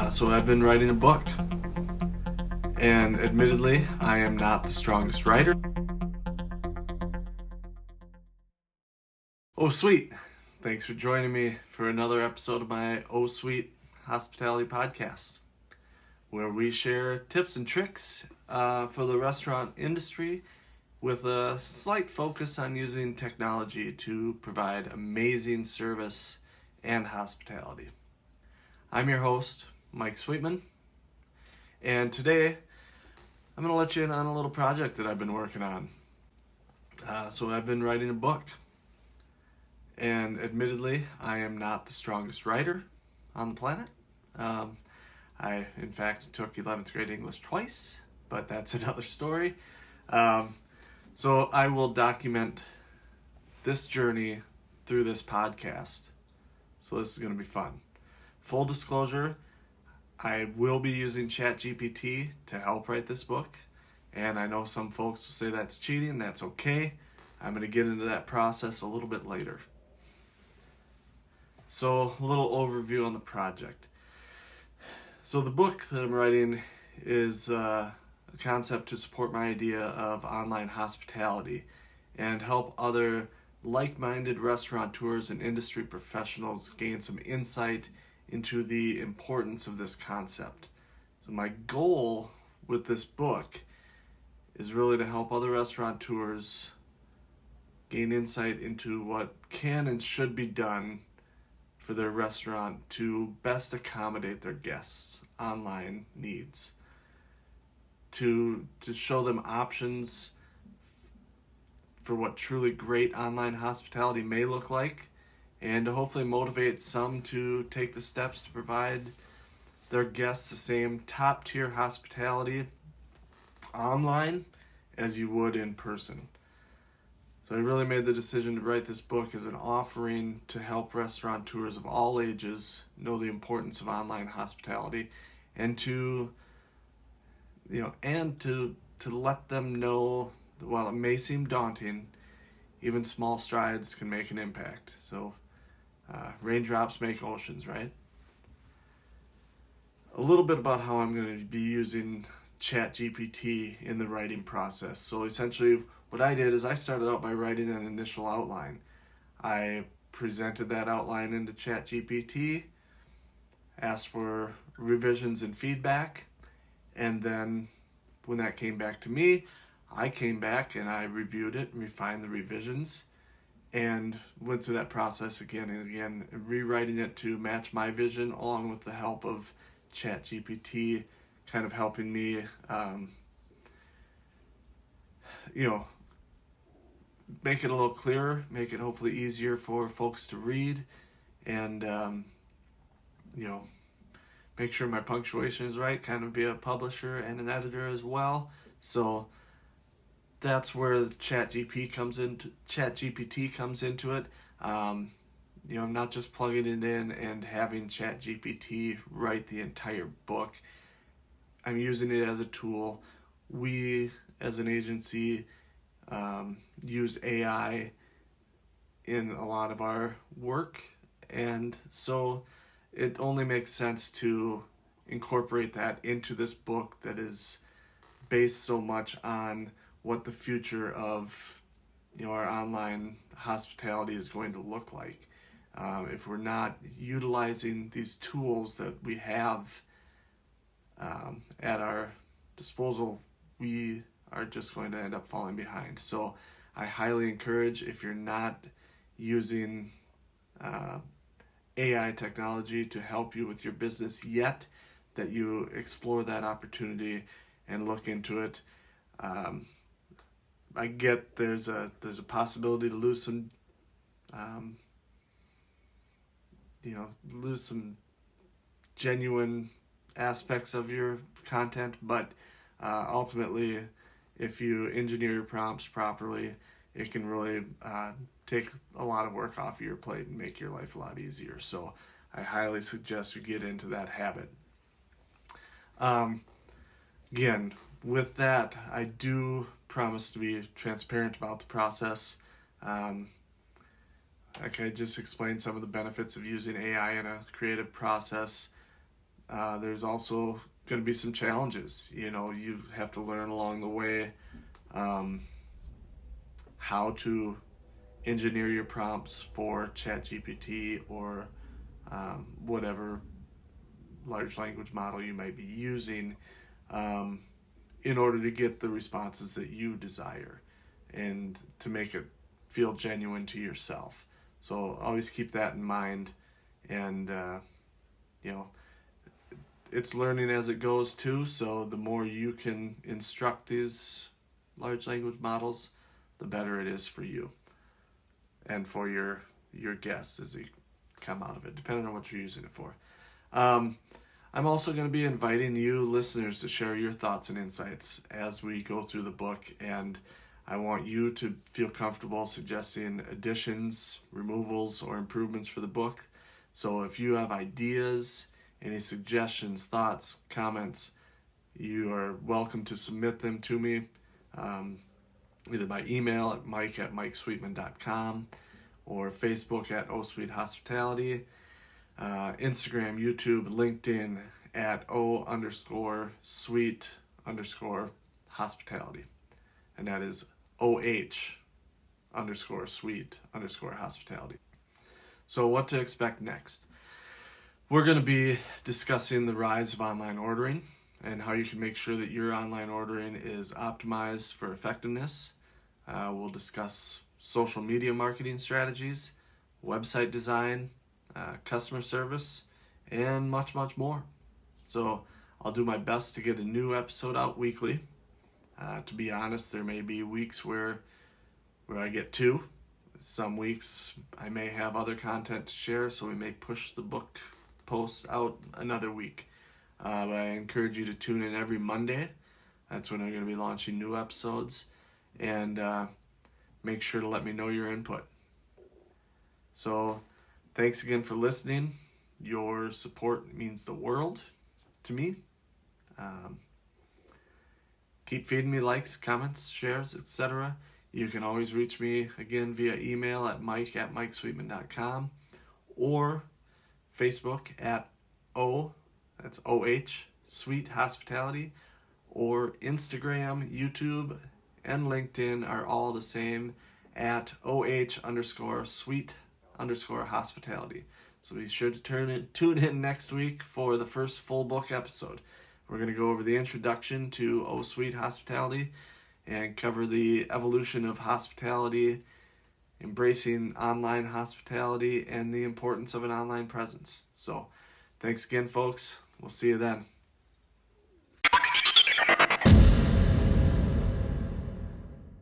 So I've been writing a book, and admittedly, I am not the strongest writer. Oh, sweet. Thanks for joining me for another episode of my Oh, Sweet Hospitality Podcast, where we share tips and tricks for the restaurant industry with a slight focus on using technology to provide amazing service and hospitality. I'm your host, Mike Sweetman, and today I'm going to let you in on a little project that I've been working on. So I've been writing a book, and admittedly, I am not the strongest writer on the planet. I, in fact, took 11th grade English twice, but that's another story. So I will document this journey through this podcast. So this is going to be fun. Full disclosure, I will be using ChatGPT to help write this book. And I know some folks will say that's cheating. That's okay. I'm going to get into that process a little bit later. So a little overview on the project. So the book that I'm writing is a concept to support my idea of online hospitality and help other like-minded restaurateurs and industry professionals gain some insight into the importance of this concept. So my goal with this book is really to help other restaurateurs gain insight into what can and should be done for their restaurant to best accommodate their guests' online needs. To show them options for what truly great online hospitality may look like, and to hopefully motivate some to take the steps to provide their guests the same top-tier hospitality online as you would in person. So I really made the decision to write this book as an offering to help restaurateurs of all ages know the importance of online hospitality, and to let them know that while it may seem daunting, even small strides can make an impact. So raindrops make oceans, right? A little bit about how I'm going to be using ChatGPT in the writing process. So essentially what I did is I started out by writing an initial outline. I presented that outline into ChatGPT, asked for revisions and feedback, and then when that came back to me, I came back and I reviewed it and refined the revisions and went through that process again and again, rewriting it to match my vision, along with the help of ChatGPT kind of helping me make it a little clearer, make it hopefully easier for folks to read, and make sure my punctuation is right, kind of be a publisher and an editor as well. So that's where ChatGPT comes into it. I'm not just plugging it in and having ChatGPT write the entire book. I'm using it as a tool. We, as an agency, use AI in a lot of our work, and so it only makes sense to incorporate that into this book that is based so much on what the future of our online hospitality is going to look like. If we're not utilizing these tools that we have at our disposal, we are just going to end up falling behind. So I highly encourage, if you're not using AI technology to help you with your business yet, that you explore that opportunity and look into it. I get there's a possibility to lose some genuine aspects of your content, but ultimately, if you engineer your prompts properly, it can really take a lot of work off your plate and make your life a lot easier. So I highly suggest you get into that habit. Again, with that, I do promise to be transparent about the process. Like I just explained some of the benefits of using AI in a creative process. there's also going to be some challenges. You have to learn along the way how to engineer your prompts for ChatGPT or whatever large language model you might be using in order to get the responses that you desire and to make it feel genuine to yourself. So always keep that in mind, and it's learning as it goes too, so the more you can instruct these large language models, the better it is for you and for your guests as they come out of it, depending on what you're using it for. I'm also going to be inviting you listeners to share your thoughts and insights as we go through the book, and I want you to feel comfortable suggesting additions, removals, or improvements for the book. So if you have ideas, any suggestions, thoughts, comments, you are welcome to submit them to me, either by email at mike@mikesweetman.com or Facebook at osweethospitality, Instagram, YouTube, LinkedIn at o_sweet_hospitality. And that is OH_sweet_hospitality. So what to expect next? We're going to be discussing the rise of online ordering and how you can make sure that your online ordering is optimized for effectiveness. We'll discuss social media marketing strategies, website design, customer service, and much, much more. So I'll do my best to get a new episode out weekly. To be honest, there may be weeks where I get 2. Some weeks I may have other content to share, so we may push the book posts out another week. But I encourage you to tune in every Monday. That's when I'm going to be launching new episodes. And make sure to let me know your input. So thanks again for listening. Your support means the world to me. Keep feeding me likes, comments, shares, etc. You can always reach me again via email at mike@mikesweetman.com or Facebook at that's OH, Sweet Hospitality, or Instagram, YouTube, and LinkedIn are all the same at OH_sweet_hospitality. So be sure to tune in next week for the first full book episode. We're going to go over the introduction to Oh Sweet Hospitality and cover the evolution of hospitality, embracing online hospitality, and the importance of an online presence. So thanks again, folks. We'll see you then.